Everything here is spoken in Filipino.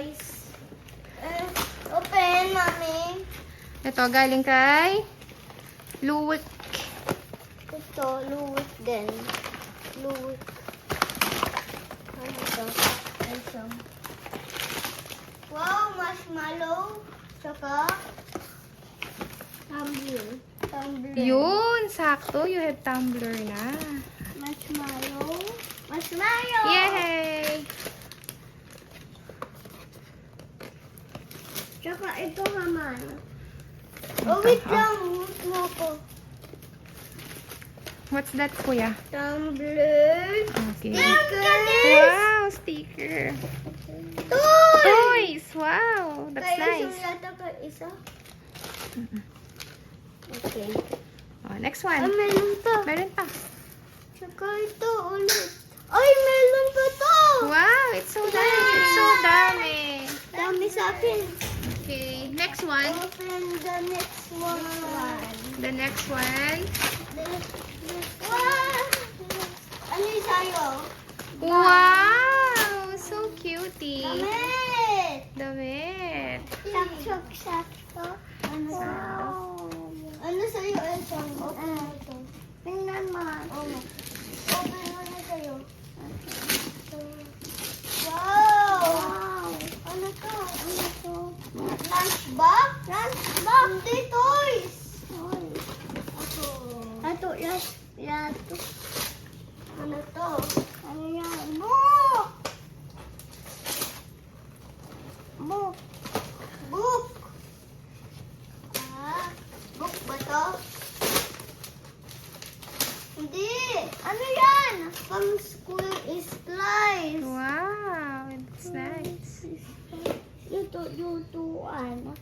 toys. Open, Mami. Ito, galing kay Luwik. Ito, Louis din. Louis. Ano ito? Ito. Wow, marshmallow. Saka tumbler. Tumbler. Yun, sakto. You have tumbler na. Marshmallow. Marshmallow! Yay! Tsaka ito naman. Oh, wait lang. Wait mo ako. What's that, kuya? Tumbler. Okay. Sticker. Wow, sticker. Toy! Toys! Wow, that's Kaya nice. yata ka isa. Okay. Oh, next Ay, one. meron pa. Meron pa. Tsaka ito ulit. Ay, meron pa to. Wow, it's so nice. It's so dami. Dami sa akin. Okay, next one. Open the next one. The next one. Wow! Ano yung sa'yo? Wow, so cutie. Damit! Damit. Sakto. Ano sa'yo? Ano sa'yo? Ito. Open mo ito. Tingnan mo. Open mo na sa'yo. Wow! Ano to? Ano to? Lunchbox? Lunchbox! Hindi, toys! Ato, yato. Ano to? Ano yan? Book! Book. Book. Book ba to? Hindi. Ano yan? From school is life. Wow, it's nice. Luto-lutuan.